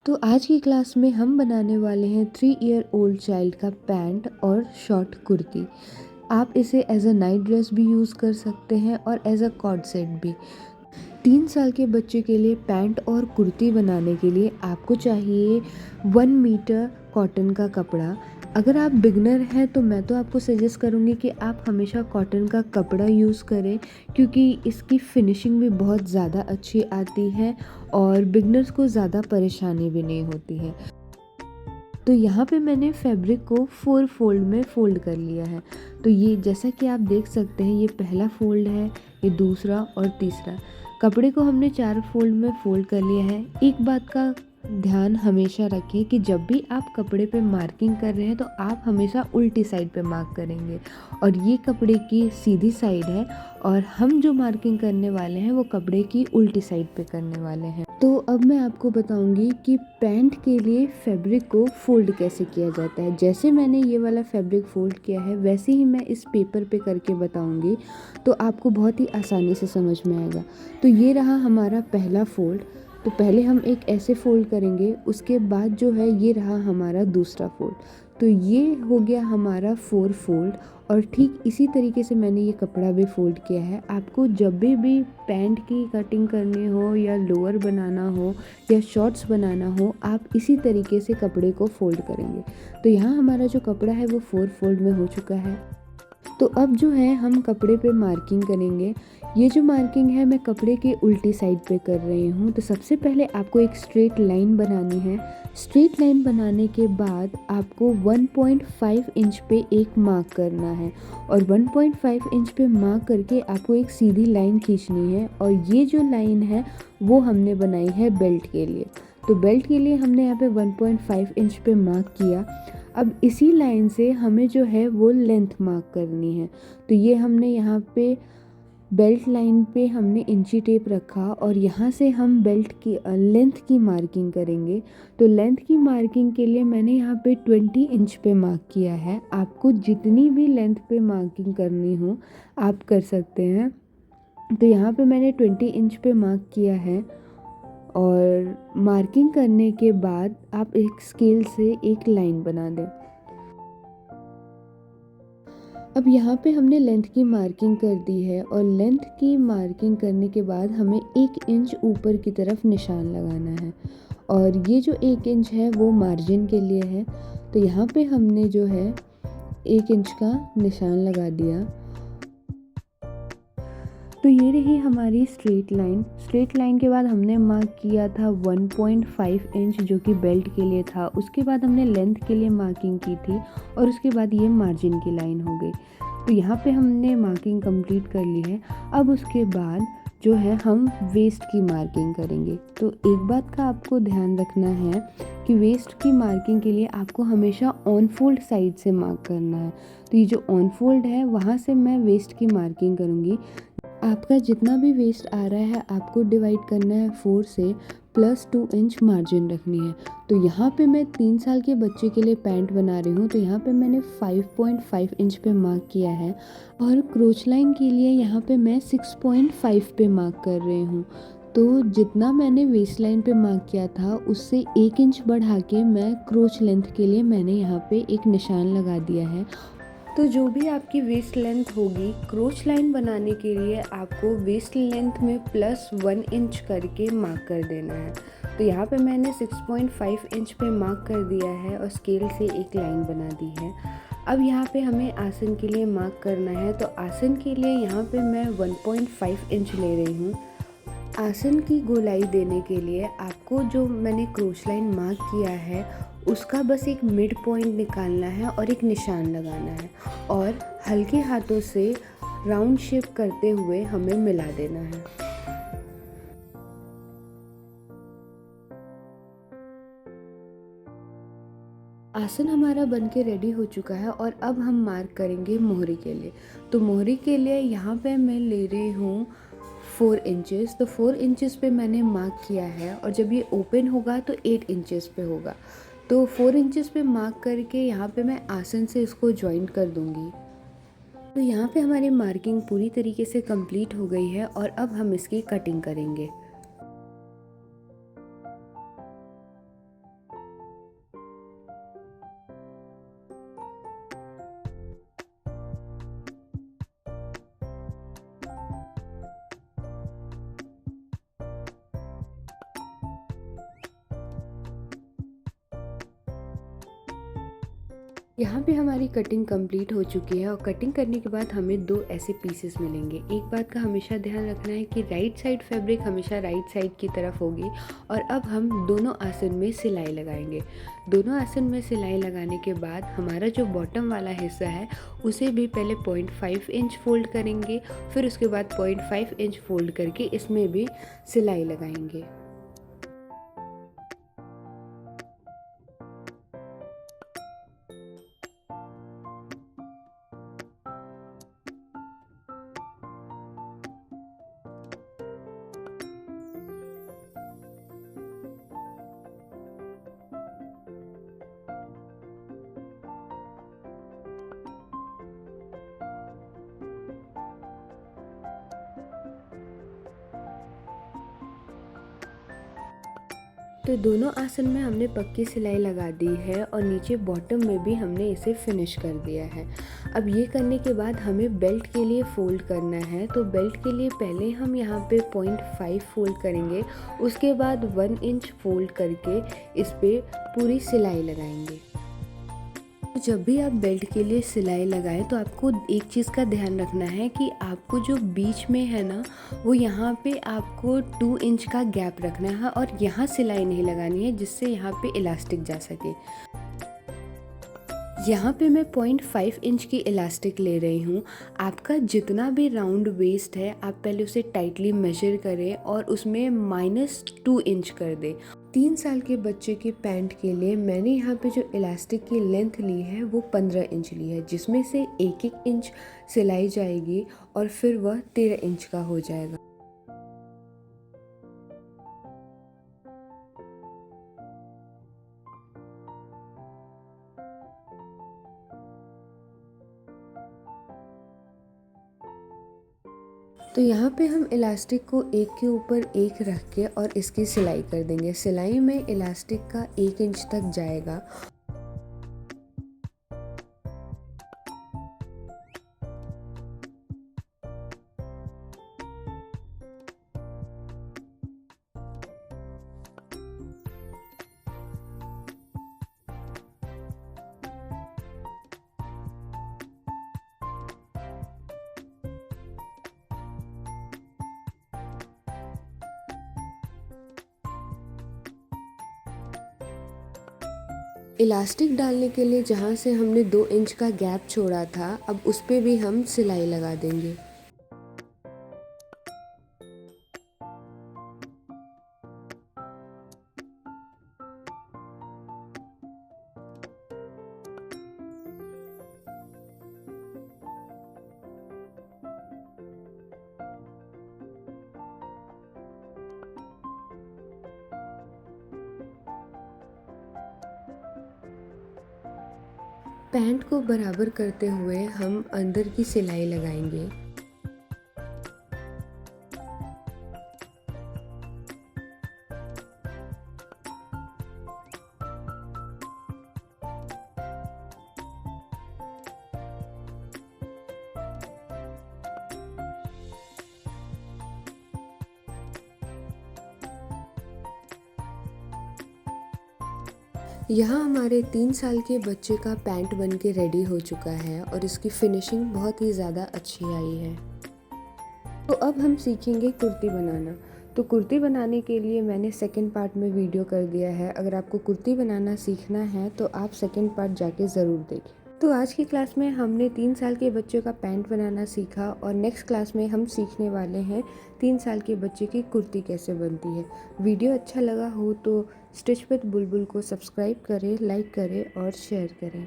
तो आज की क्लास में हम बनाने वाले हैं 3 ईयर ओल्ड चाइल्ड का पैंट और शॉर्ट कुर्ती। आप इसे एज अ नाइट ड्रेस भी यूज़ कर सकते हैं और एज अ कॉर्ड सेट भी। 3 साल के बच्चे के लिए पैंट और कुर्ती बनाने के लिए आपको चाहिए 1 मीटर कॉटन का कपड़ा। अगर आप बिगनर हैं तो मैं तो आपको सजेस्ट करूँगी कि आप हमेशा कॉटन का कपड़ा यूज़ करें, क्योंकि इसकी फिनिशिंग भी बहुत ज़्यादा अच्छी आती है और बिगनर्स को ज़्यादा परेशानी भी नहीं होती है। तो यहाँ पे मैंने फैब्रिक को 4 फोल्ड में फ़ोल्ड कर लिया है। तो ये जैसा कि आप देख सकते हैं, ये पहला फ़ोल्ड है, ये दूसरा और तीसरा। कपड़े को हमने 4 फोल्ड में फ़ोल्ड कर लिया है। एक बात का ध्यान हमेशा रखें कि जब भी आप कपड़े पे मार्किंग कर रहे हैं तो आप हमेशा उल्टी साइड पे मार्क करेंगे, और ये कपड़े की सीधी साइड है और हम जो मार्किंग करने वाले हैं वो कपड़े की उल्टी साइड पे करने वाले हैं। तो अब मैं आपको बताऊंगी कि पैंट के लिए फैब्रिक को फ़ोल्ड कैसे किया जाता है। जैसे मैंने ये वाला फैब्रिक फ़ोल्ड किया है वैसे ही मैं इस पेपर पे करके बताऊंगी, तो आपको बहुत ही आसानी से समझ में आएगा। तो ये रहा हमारा पहला फ़ोल्ड। तो पहले हम एक ऐसे फ़ोल्ड करेंगे, उसके बाद जो है ये रहा हमारा दूसरा फ़ोल्ड। तो ये हो गया हमारा 4 फोल्ड, और ठीक इसी तरीके से मैंने ये कपड़ा भी फ़ोल्ड किया है। आपको जब भी पैंट की कटिंग करनी हो या लोअर बनाना हो या शॉर्ट्स बनाना हो, आप इसी तरीके से कपड़े को फ़ोल्ड करेंगे। तो यहाँ हमारा जो कपड़ा है वो 4 फोल्ड में हो चुका है। तो अब जो है हम कपड़े पे मार्किंग करेंगे। ये जो मार्किंग है मैं कपड़े के उल्टी साइड पे कर रही हूँ। तो सबसे पहले आपको एक स्ट्रेट लाइन बनानी है। स्ट्रेट लाइन बनाने के बाद आपको 1.5 इंच पे एक मार्क करना है, और 1.5 इंच पे मार्क करके आपको एक सीधी लाइन खींचनी है। और ये जो लाइन है वो हमने बनाई है बेल्ट के लिए। तो बेल्ट के लिए हमने यहाँ पे 1.5 इंच पे मार्क किया। अब इसी लाइन से हमें जो है वो लेंथ मार्क करनी है। तो ये हमने यहाँ पे बेल्ट लाइन पे हमने इंची टेप रखा, और यहाँ से हम बेल्ट की लेंथ की मार्किंग करेंगे। तो लेंथ की मार्किंग के लिए मैंने यहाँ पे 20 इंच पे मार्क किया है। आपको जितनी भी लेंथ पे मार्किंग करनी हो आप कर सकते हैं। तो यहाँ पे मैंने 20 इंच पे मार्क किया है, और मार्किंग करने के बाद आप एक स्केल से एक लाइन बना दें। अब यहाँ पे हमने लेंथ की मार्किंग कर दी है, और लेंथ की मार्किंग करने के बाद हमें 1 इंच ऊपर की तरफ निशान लगाना है, और ये जो 1 इंच है वो मार्जिन के लिए है। तो यहाँ पे हमने जो है 1 इंच का निशान लगा दिया। तो ये रही हमारी स्ट्रेट लाइन। स्ट्रेट लाइन के बाद हमने मार्क किया था 1.5 इंच, जो कि बेल्ट के लिए था। उसके बाद हमने लेंथ के लिए मार्किंग की थी, और उसके बाद ये मार्जिन की लाइन हो गई। तो यहाँ पे हमने मार्किंग कंप्लीट कर ली है। अब उसके बाद जो है हम वेस्ट की मार्किंग करेंगे। तो एक बात का आपको ध्यान रखना है कि वेस्ट की मार्किंग के लिए आपको हमेशा ऑन फोल्ड साइड से मार्क करना है। तो ये जो ऑन फोल्ड है वहाँ से मैं वेस्ट की मार्किंग करूँगी। आपका जितना भी वेस्ट आ रहा है आपको डिवाइड करना है 4 से, प्लस 2 इंच मार्जिन रखनी है। तो यहाँ पे मैं 3 साल के बच्चे के लिए पैंट बना रही हूँ, तो यहाँ पे मैंने 5.5 इंच पे मार्क किया है, और क्रोच लाइन के लिए यहाँ पे मैं 6.5 पे मार्क कर रही हूँ। तो जितना मैंने वेस्ट लाइन पे मार्क किया था उससे 1 इंच बढ़ा के मैं क्रोच लेंथ के लिए मैंने यहाँ पे एक निशान लगा दिया है। तो जो भी आपकी वेस्ट लेंथ होगी क्रोच लाइन बनाने के लिए आपको वेस्ट लेंथ में प्लस 1 इंच करके मार्क कर देना है। तो यहाँ पे मैंने 6.5 इंच पे मार्क कर दिया है और स्केल से एक लाइन बना दी है। अब यहाँ पे हमें आसन के लिए मार्क करना है। तो आसन के लिए यहाँ पे मैं 1.5 इंच ले रही हूँ। आसन की गोलाई देने के लिए आपको जो मैंने क्रोच लाइन मार्क किया है उसका बस एक मिड पॉइंट निकालना है और एक निशान लगाना है, और हल्के हाथों से राउंड शेप करते हुए हमें मिला देना है। आसन हमारा बनके रेडी हो चुका है, और अब हम मार्क करेंगे मोहरी के लिए। तो मोहरी के लिए यहाँ पे मैं ले रही हूँ 4 इंचेस। तो 4 इंचेस पे मैंने मार्क किया है, और जब ये ओपन होगा तो 8 इंचेस पे होगा। तो 4 इंचेस पे मार्क करके यहाँ पे मैं आसन से इसको जॉइंट कर दूँगी। तो यहाँ पे हमारी मार्किंग पूरी तरीके से कंप्लीट हो गई है, और अब हम इसकी कटिंग करेंगे। यहाँ पे हमारी कटिंग कंप्लीट हो चुकी है और कटिंग करने के बाद हमें 2 ऐसे पीसेस मिलेंगे। एक बात का हमेशा ध्यान रखना है कि राइट साइड फैब्रिक हमेशा राइट साइड की तरफ होगी। और अब हम दोनों आसन में सिलाई लगाएंगे। दोनों आसन में सिलाई लगाने के बाद हमारा जो बॉटम वाला हिस्सा है उसे भी पहले 0.5 इंच फोल्ड करेंगे, फिर उसके बाद 0.5 इंच फोल्ड करके इसमें भी सिलाई लगाएंगे। तो दोनों आसन में हमने पक्की सिलाई लगा दी है और नीचे बॉटम में भी हमने इसे फिनिश कर दिया है। अब ये करने के बाद हमें बेल्ट के लिए फ़ोल्ड करना है। तो बेल्ट के लिए पहले हम यहाँ पे 0.5 फोल्ड करेंगे, उसके बाद 1 इंच फोल्ड करके इस पर पूरी सिलाई लगाएंगे। जब भी आप बेल्ट के लिए सिलाई लगाएं तो आपको एक चीज़ का ध्यान रखना है कि आपको जो बीच में है ना, वो यहाँ पे आपको 2 इंच का गैप रखना है और यहाँ सिलाई नहीं लगानी है जिससे यहाँ पे इलास्टिक जा सके। यहाँ पे मैं 0.5 इंच की इलास्टिक ले रही हूँ। आपका जितना भी राउंड वेस्ट है आप पहले उसे टाइटली मेजर करें और उसमें -2 इंच कर दें। 3 साल के बच्चे के पैंट के लिए मैंने यहाँ पे जो इलास्टिक की लेंथ ली है वो 15 इंच ली है, जिसमें से 1-1 इंच सिलाई जाएगी और फिर वह 13 इंच का हो जाएगा। तो यहाँ पे हम इलास्टिक को एक के ऊपर एक रख के और इसकी सिलाई कर देंगे। सिलाई में इलास्टिक का 1 इंच तक जाएगा। इलास्टिक डालने के लिए जहाँ से हमने 2 इंच का गैप छोड़ा था, अब उस पे भी हम सिलाई लगा देंगे। पैंट को बराबर करते हुए हम अंदर की सिलाई लगाएंगे। यहाँ हमारे 3 साल के बच्चे का पैंट बन के रेडी हो चुका है और इसकी फिनिशिंग बहुत ही ज़्यादा अच्छी आई है। तो अब हम सीखेंगे कुर्ती बनाना। तो कुर्ती बनाने के लिए मैंने सेकंड पार्ट में वीडियो कर दिया है। अगर आपको कुर्ती बनाना सीखना है तो आप सेकंड पार्ट जाके ज़रूर देखें। तो आज की क्लास में हमने 3 साल के बच्चे का पैंट बनाना सीखा और नेक्स्ट क्लास में हम सीखने वाले हैं 3 साल के बच्चे की कुर्ती कैसे बनती है। वीडियो अच्छा लगा हो तो स्टिच विद बुलबुल को सब्सक्राइब करें, लाइक करें और शेयर करें।